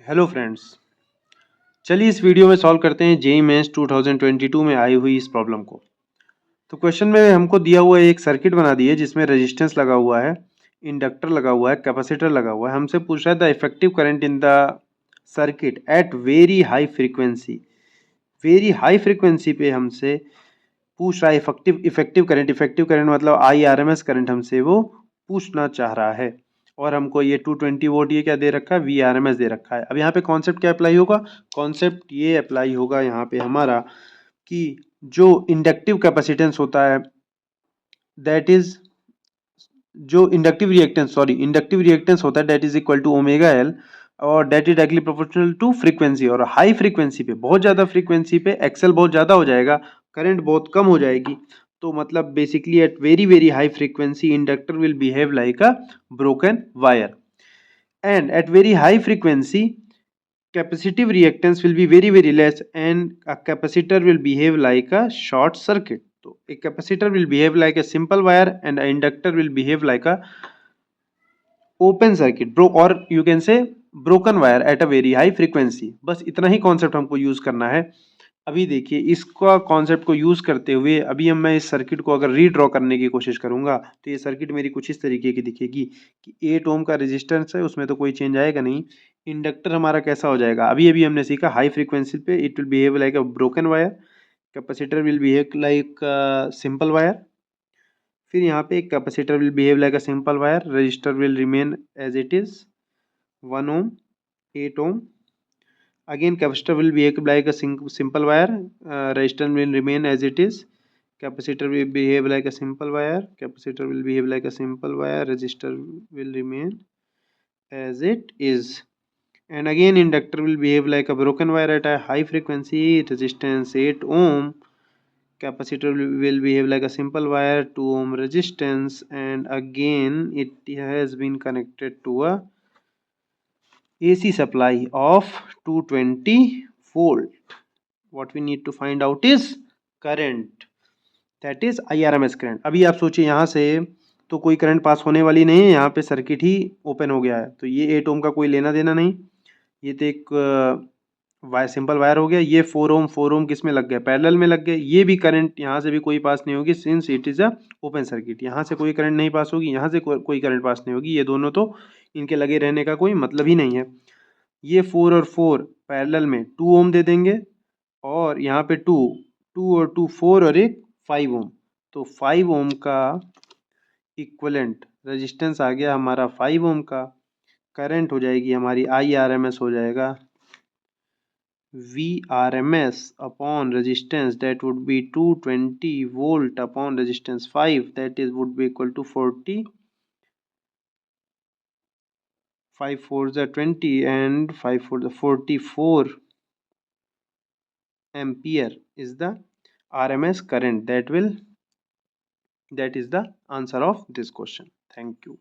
Hello friends, चलिए इस video में सॉल्व करते हैं जेईई मेंस 2022 में आई हुई इस प्रॉब्लम को। तो क्वेश्चन में हमको दिया हुआ है एक सर्किट बना दी है जिसमें रेजिस्टेंस लगा हुआ है, इंडक्टर लगा हुआ है, कैपेसिटर लगा हुआ है। हमसे पूछ रहा है the effective current in the circuit eight very high frequency. Very high frequency पे हमसे पूछ रहा है इफेक्टिव करंट मतलब IRMS करंट हमसे वो पूछना चाह रहा है। और हमको ये 220 वोल्ट ये क्या दे रखा है, VRMS दे रखा है। अब यहाँ पे कॉन्सेप्ट क्या अप्लाई होगा, कॉन्सेप्ट ये अप्लाई होगा यहाँ पे हमारा कि जो इंडक्टिव कैपेसिटेंस होता है दैट इज जो इंडक्टिव रिएक्टेंस होता है that is equal to omega L और that is directly proportional to frequency. और हाई फ्रीक्वेंसी पे, बहुत ज़्यादा फ्रीक्वेंसी पे एक्सेल बहुत ज़्यादा हो जाएगा, करंट बहुत कम हो जाएगी। तो मतलब basically at very very high frequency inductor will behave like a broken wire and at very high frequency capacitive reactance will be very very less and a capacitor will behave like a short circuit. तो एक capacitor will behave like a simple wire and an inductor will behave like a open circuit bro or you can say broken wire at a very high frequency. बस इतना ही concept हमको use करना है। अभी देखिए इसका कॉन्सेप्ट को use करते हुए अभी हम मैं इस सर्किट को अगर रीड्रॉ करने की कोशिश करूंगा तो ये सर्किट मेरी कुछ इस तरीके की दिखेगी कि 8 ओम का रेजिस्टेंस है, उसमें तो कोई चेंज आएगा नहीं। इंडक्टर हमारा कैसा हो जाएगा, अभी अभी हमने सीखा हाई फ्रीक्वेंसी पे it will behave like a broken wire, capacitor will behave like simple wire. फिर यहाँ पे capacitor will behave like a simple wire, resistor will remain as it is 1 ohm, 8 ohm. Again, capacitor will behave like a simple wire. Resistor will remain as it is. Capacitor will behave like a simple wire. Capacitor will behave like a simple wire. Resistor will remain as it is. And again, inductor will behave like a broken wire at a high frequency. Resistance 8 ohm. Capacitor will behave like a simple wire, 2 ohm resistance. And again, it has been connected to a AC supply of 220 volt. What we need to find out is current, that is IRMS current. अभी आप सोचिए यहाँ से तो कोई current pass होने वाली नहीं है, यहाँ पे सर्किट ही ओपन हो गया है तो ये 8 ओम का कोई लेना देना नहीं। ये तो एक सिंपल वायर हो गया। ये 4 ओम किस में लग गया, पैरेलल में लग गया। ये भी करंट यहाँ से भी कोई पास नहीं होगी since it is a open circuit. यहाँ से कोई करंट नहीं पास होगी, यहाँ से कोई करंट पास नहीं होगी। ये दोनों तो इनके लगे रहने का कोई मतलब ही नहीं है। ये 4 और 4 पैरेलल में 2 ओम दे देंगे और यहाँ पे 2 2 और 2 4 और एक 5 ओम। तो 5 ओम का इक्वलेंट रेजिस्टेंस आ गया हमारा 5 ओम का। करंट हो जाएगी हमारी IRMS हो जाएगा VRMS upon resistance, that would be 220 volt upon resistance 5, that is would be equal to 40, 5 4s are 20 and 5 4s are 44 ampere is the RMS current that is the answer of this question. Thank you.